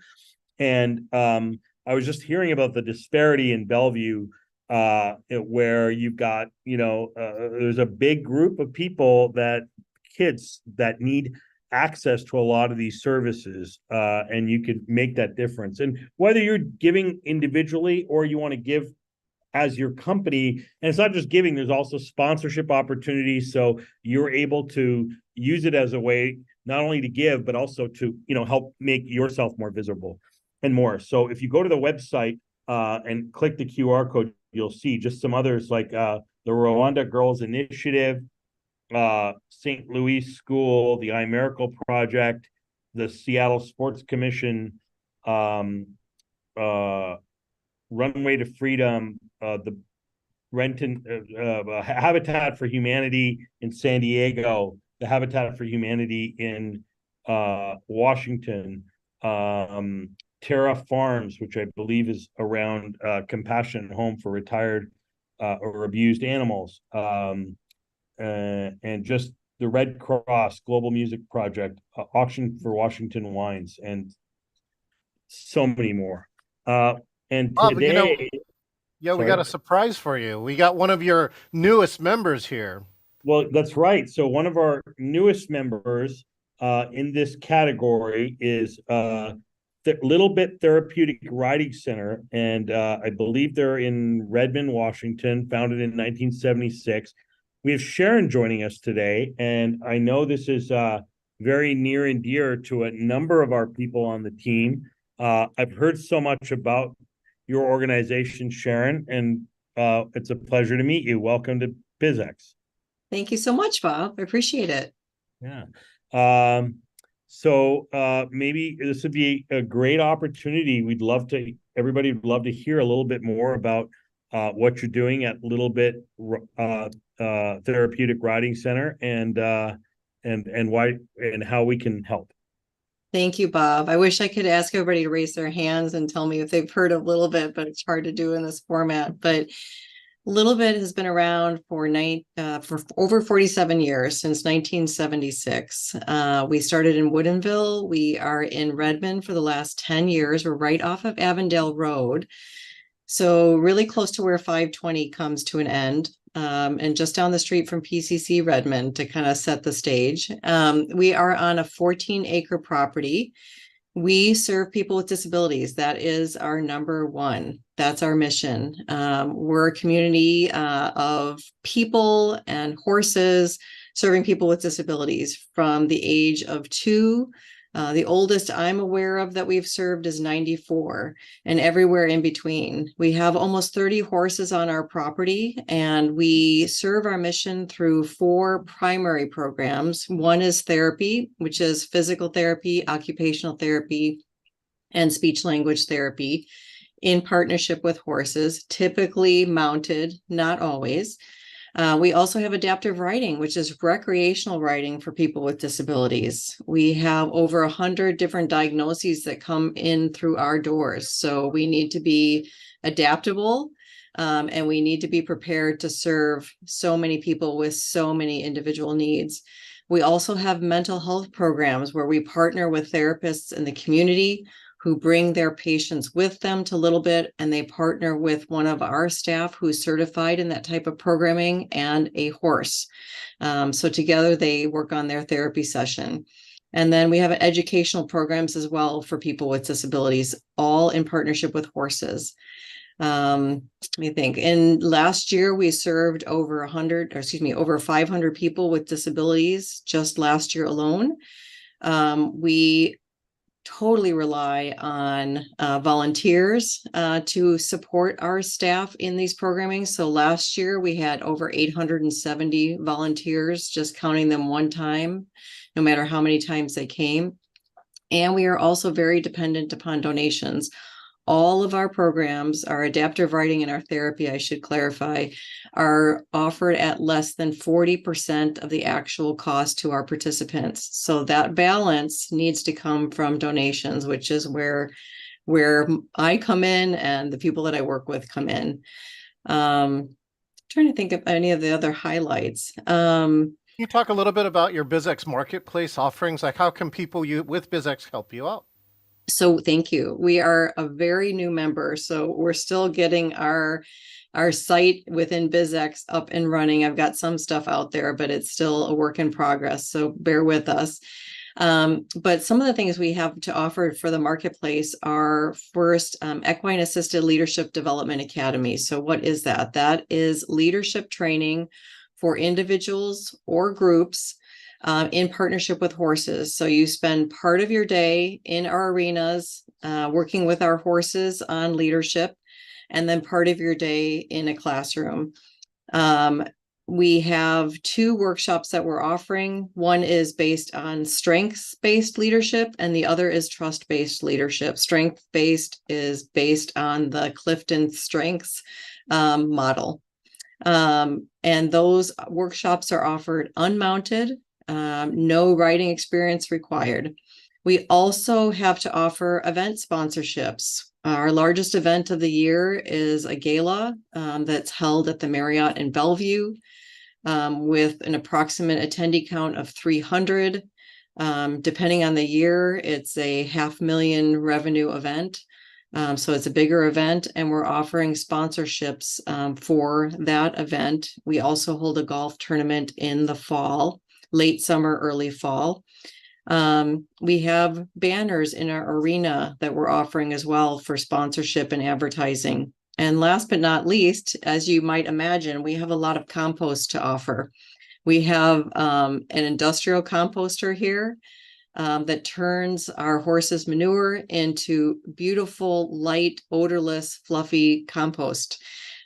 S2: And I was just hearing about the disparity in Bellevue, where you've got, there's a big group of kids that need access to a lot of these services, and you could make that difference. And whether you're giving individually or you want to give as your company, and it's not just giving, there's also sponsorship opportunities. So you're able to use it as a way not only to give, but also to, help make yourself more visible and more. So if you go to the website and click the QR code, you'll see just some others like the Rwanda Girls Initiative, St. Louis School, the iMiracle Project, the Seattle Sports Commission, Runway to Freedom, the Habitat for Humanity in San Diego, the Habitat for Humanity in Washington, Terra Farms, which I believe is around compassionate home for retired or abused animals, and just the Red Cross Global Music Project, Auction for Washington Wines, and so many more. And today,
S1: we got a surprise for you. We got one of your newest members here.
S2: Well, that's right. So one of our newest members in this category is Little Bit Therapeutic Riding Center, and I believe they're in Redmond, Washington, founded in 1976. We have Sharon joining us today, and I know this is very near and dear to a number of our people on the team. I've heard so much about your organization, Sharon, and it's a pleasure to meet you. Welcome to BizX.
S7: Thank you so much, Bob. I appreciate it.
S2: Yeah. So maybe this would be a great opportunity. Everybody would love to hear a little bit more about what you're doing at Little Bit Therapeutic Riding Center, and why and how we can help.
S7: Thank you, Bob. I wish I could ask everybody to raise their hands and tell me if they've heard of Little Bit, but it's hard to do in this format. But Little Bit has been around for over 47 years, since 1976. We started in Woodinville. We are in Redmond for the last 10 years. We're right off of Avondale Road, so really close to where 520 comes to an end, and just down the street from PCC Redmond to kind of set the stage. We are on a 14-acre property. We serve people with disabilities. That is our number one. That's our mission. We're a community of people and horses serving people with disabilities from the age of 2. The oldest I'm aware of that we've served is 94, and everywhere in between. We have almost 30 horses on our property, and we serve our mission through 4 primary programs. One is therapy, which is physical therapy, occupational therapy, and speech language therapy in partnership with horses, typically mounted, not always. We also have adaptive riding, which is recreational riding for people with disabilities. We have over 100 different diagnoses that come in through our doors. So we need to be adaptable, and we need to be prepared to serve so many people with so many individual needs. We also have mental health programs where we partner with therapists in the community, who bring their patients with them to Little Bit, and they partner with one of our staff who's certified in that type of programming and a horse. So together they work on their therapy session. And then we have educational programs as well for people with disabilities, all in partnership with horses. Let me think. In last year, we served over 500 people with disabilities just last year alone. We totally rely on volunteers to support our staff in these programming. So last year we had over 870 volunteers, just counting them one time, no matter how many times they came. And we are also very dependent upon donations. All of our programs, our adaptive writing and our therapy, I should clarify, are offered at less than 40% of the actual cost to our participants. So that balance needs to come from donations, which is where I come in and the people that I work with come in. Trying to think of any of the other highlights.
S1: Can you talk a little bit about your BizX marketplace offerings? Like, how can people with BizX help you out?
S7: So thank you. We are a very new member, so we're still getting our site within BizX up and running. I've got some stuff out there, but it's still a work in progress, so bear with us. But some of the things we have to offer for the marketplace are first, Equine Assisted Leadership Development Academy. So what is that? That is leadership training for individuals or groups in partnership with horses. So you spend part of your day in our arenas working with our horses on leadership, and then part of your day in a classroom. We have 2 workshops that we're offering. One is based on strengths-based leadership, and the other is trust-based leadership. Strength-based is based on the Clifton Strengths model. And those workshops are offered unmounted, no writing experience required. We also have to offer event sponsorships. Our largest event of the year is a gala that's held at the Marriott in Bellevue with an approximate attendee count of 300. Depending on the year, it's a $500,000 revenue event. So it's a bigger event, and we're offering sponsorships for that event. We also hold a golf tournament in the fall, late summer, early fall. We have banners in our arena that we're offering as well for sponsorship and advertising. And last but not least, as you might imagine, we have a lot of compost to offer. We have an industrial composter here that turns our horses' manure into beautiful, light, odorless, fluffy compost.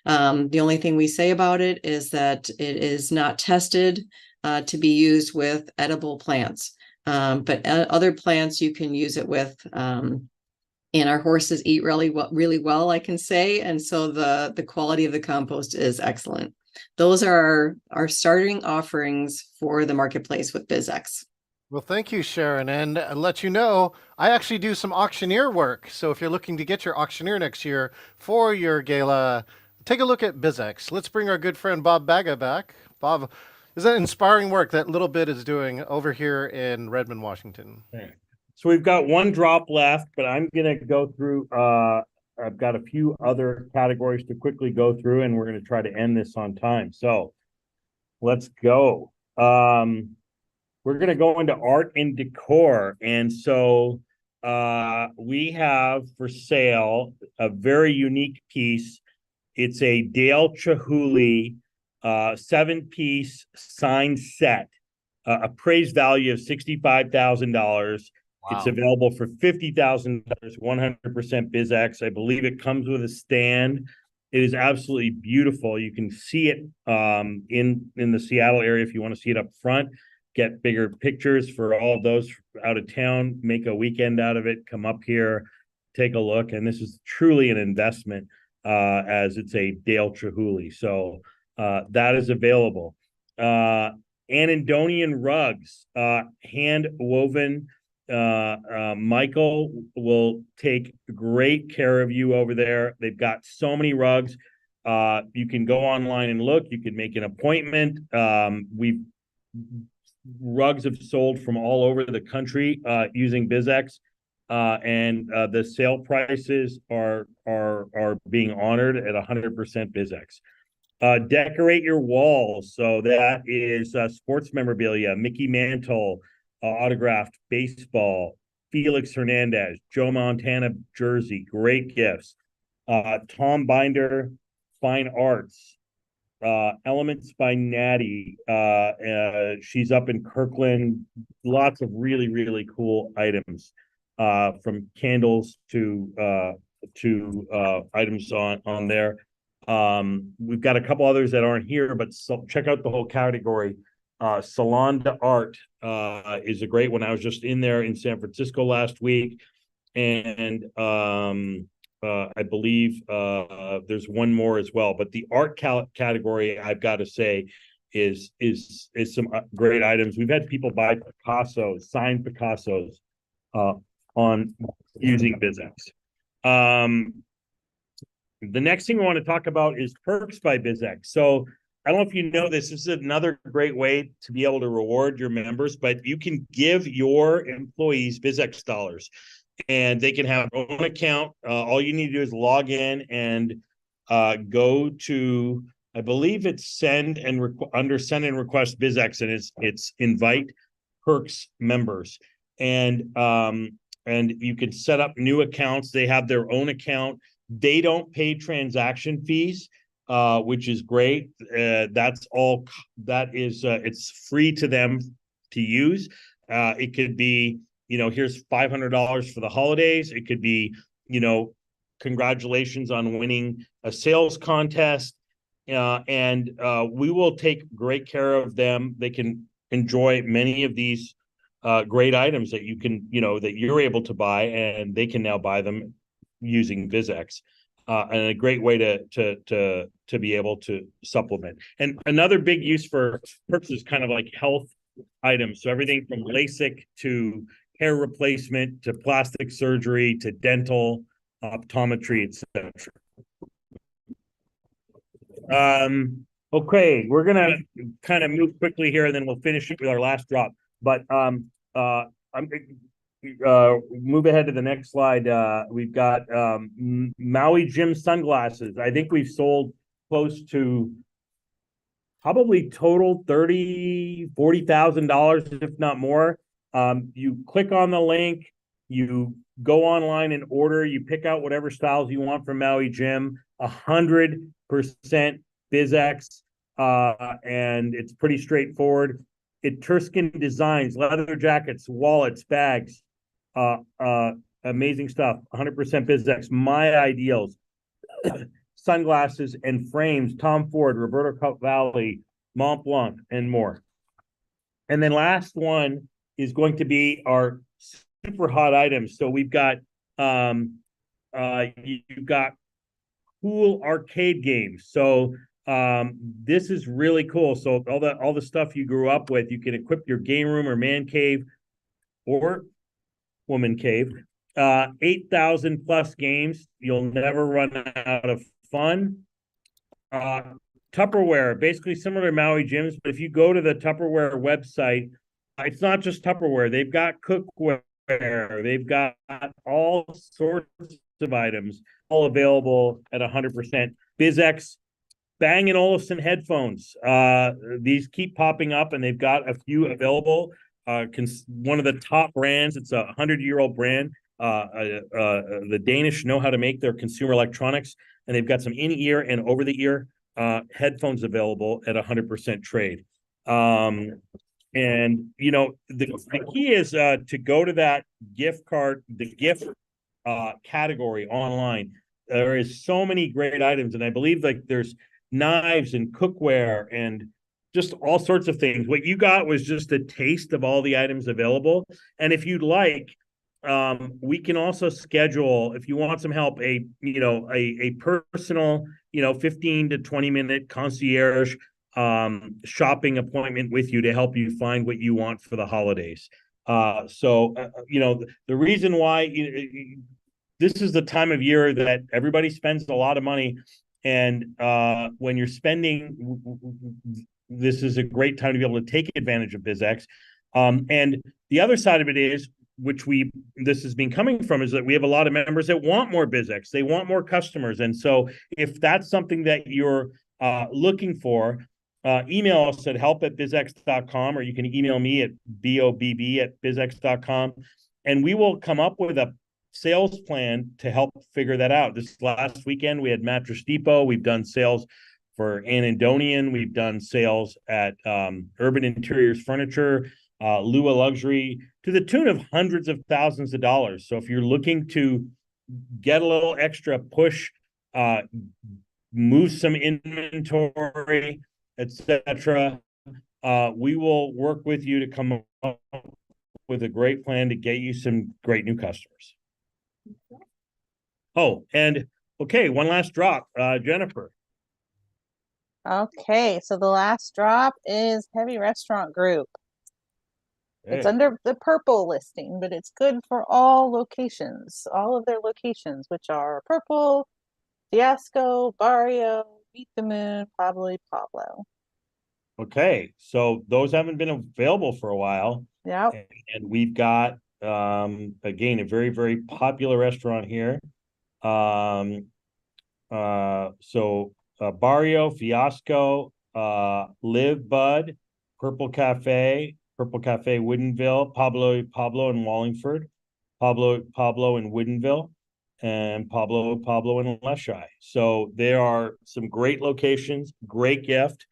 S7: The only thing we say about it is that it is not tested to be used with edible plants. But other plants you can use it with. And our horses eat really well, I can say. And so the quality of the compost is excellent. Those are our starting offerings for the marketplace with BizX.
S1: Well, thank you, Sharon. And I'll let you know, I actually do some auctioneer work. So if you're looking to get your auctioneer next year for your gala, take a look at BizX. Let's bring our good friend Bob Baga back. Bob, is that inspiring work that Little Bit is doing over here in Redmond, Washington?
S2: So we've got one drop left, but I'm going to go through, I've got a few other categories to quickly go through, and we're going to try to end this on time. So let's go. We're going to go into art and decor. And so we have for sale a very unique piece. It's a Dale Chihuly 7-piece sign set, appraised value of $65,000. Wow. It's available for $50,000, 100% BizX. I believe it comes with a stand. It is absolutely beautiful. You can see it in the Seattle area if you want to see it up front. Get bigger pictures for all of those out of town. Make a weekend out of it. Come up here, take a look. And this is truly an investment as it's a Dale Chihuly. So that is available. Anandonian rugs, hand woven. Michael will take great care of you over there. They've got so many rugs. You can go online and look. You can make an appointment. Rugs have sold from all over the country using BizX. and the sale prices are being honored at 100% BizX. Decorate your walls. So that is sports memorabilia, Mickey Mantle, autographed baseball, Felix Hernandez, Joe Montana jersey, great gifts. Tom Binder, fine arts, Elements by Natty. She's up in Kirkland. Lots of really, really cool items, from candles to items on there. We've got a couple others that aren't here, but check out the whole category. Salon d'Art is a great one. I was just in there in San Francisco last week, and I believe there's one more as well. But the art category, I've got to say, is some great items. We've had people buy Picassos, signed Picassos, on using BizX. The next thing we want to talk about is Perks by BizX. So I don't know if you know this. This is another great way to be able to reward your members, but you can give your employees BizX dollars, and they can have their own account. All you need to do is log in and go to, I believe it's send and request BizX, and it's invite Perks members, and you can set up new accounts. They have their own account. They don't pay transaction fees, which is great. That's all. That is, it's free to them to use. It could be, here's $500 for the holidays. It could be, congratulations on winning a sales contest, and we will take great care of them. They can enjoy many of these great items that you can, that you're able to buy, and they can now buy them using BizX, and a great way to be able to supplement. And another big use for Perks is kind of like health items. So everything from LASIK to hair replacement to plastic surgery to dental, optometry, etc. Okay, we're gonna kind of move quickly here, and then we'll finish with our last drop. But move ahead to the next slide. We've got Maui Jim sunglasses. I think we've sold close to probably total $30,000-$40,000, if not more. You click on the link, you go online and order, you pick out whatever styles you want from Maui Jim, 100% BizX, and it's pretty straightforward. Etruscan designs, leather jackets, wallets, bags, amazing stuff. 100% BizX. My ideals, sunglasses and frames, Tom Ford, Roberto Cavalli, Mont Blanc, and more. And then last one is going to be our super hot items. So we've got you've got cool arcade games. So this is really cool. So all the stuff you grew up with, you can equip your game room or man cave or woman cave. 8,000 plus games. You'll never run out of fun. Tupperware, basically similar to Maui Gyms, but if you go to the Tupperware website, it's not just Tupperware. They've got cookware. They've got all sorts of items, all available at 100%. BizX, Bang & Olufsen headphones. These keep popping up, and they've got a few available. One of the top brands. It's a 100-year-old brand. The Danish know how to make their consumer electronics, and they've got some in-ear and over-the-ear headphones available at 100% trade. And the key is to go to that gift card, the gift category online. There is so many great items, and I believe like there's knives and cookware and just all sorts of things. What you got was just a taste of all the items available. And if you'd like, we can also schedule, if you want some help, a personal, 15 to 20 minute concierge shopping appointment with you to help you find what you want for the holidays. The reason why this is the time of year that everybody spends a lot of money. And when you're spending, this is a great time to be able to take advantage of BizX. And the other side of it is this has been coming from, is that we have a lot of members that want more BizX. They want more customers. And so if that's something that you're looking for, email us at help@bizx.com, or you can email me at bobb@bizx.com, and we will come up with a sales plan to help figure that out. This last weekend, we had Mattress Depot. We've done sales for Anandonian. We've done sales at Urban Interiors Furniture, Lua Luxury, to the tune of hundreds of thousands of dollars. So if you're looking to get a little extra push, move some inventory, etc., we will work with you to come up with a great plan to get you some great new customers. Oh, and okay, one last drop, Jennifer.
S3: Okay, so the last drop is Heavy Restaurant Group. It's
S2: Hey.
S3: under the purple listing, but it's good for all locations, all of their locations, which are Purple, Fiasco, Barrio, Meet the Moon, Pablo.
S2: Okay, so those haven't been available for a while.
S3: Yep.
S2: And we've got again a very, very popular restaurant here. Barrio, Fiasco, Live Bud, Purple Cafe Woodinville, Pablo in Wallingford, Pablo in Woodinville, and Pablo in Leshai. So there are some great locations, great gift.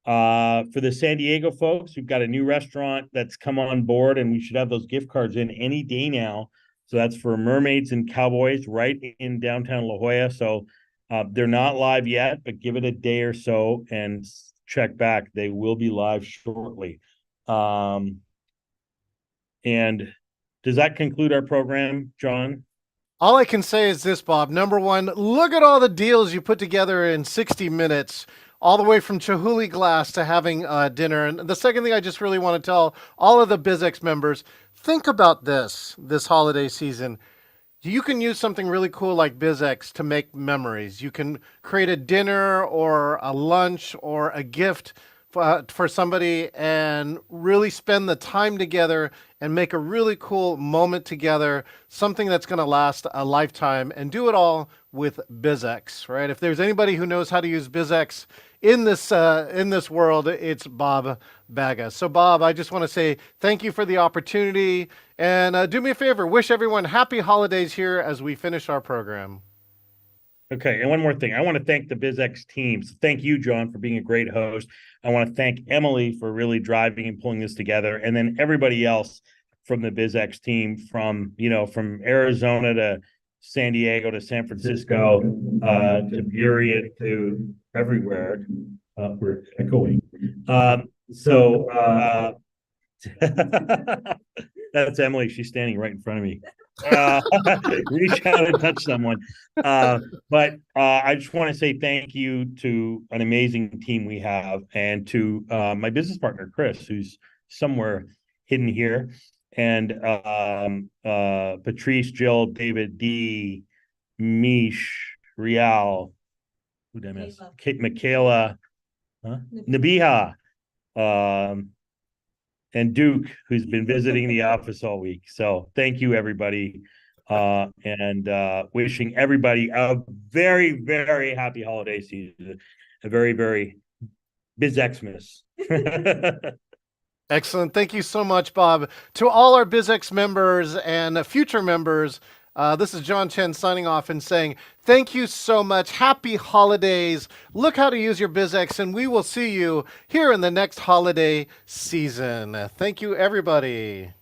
S2: For the San Diego folks, we've got a new restaurant that's come on board, and we should have those gift cards in any day now. So that's for Mermaids and Cowboys right in downtown La Jolla. So they're not live yet, but give it a day or so and check back. They will be live shortly. And does that conclude our program, John?
S1: All I can say is this, Bob. Number one, look at all the deals you put together in 60 minutes, all the way from Chihuly Glass to having dinner. And the second thing I just really want to tell all of the BizX members, think about this holiday season. You can use something really cool like BizX to make memories. You can create a dinner or a lunch or a gift for somebody and really spend the time together and make a really cool moment together, something that's going to last a lifetime, and do it all with BizX, right? If there's anybody who knows how to use BizX in this world, it's Bob Baga. So Bob, I just want to say thank you for the opportunity, and do me a favor, wish everyone happy holidays here as we finish our program.
S2: Okay, and one more thing. I want to thank the BizX team. So thank you, John, for being a great host. I want to thank Emily for really driving and pulling this together, and then everybody else from the BizX team, from Arizona to San Diego to San Francisco to Burien to everywhere. We're echoing. That's Emily. She's standing right in front of me. Reach out and touch someone. But I just want to say thank you to an amazing team we have, and to my business partner, Chris, who's somewhere hidden here, and Patrice, Jill, David, D, Mish, Rial, who did I miss? Michaela, Nabiha, and Duke, who's been visiting the office all week. So thank you, everybody, and wishing everybody a very, very happy holiday season, a very, very BizXmas.
S1: Excellent. Thank you so much, Bob. To all our BizX members and future members, this is John Chen signing off and saying thank you so much. Happy holidays. Look how to use your BizX, and we will see you here in the next holiday season. Thank you, everybody.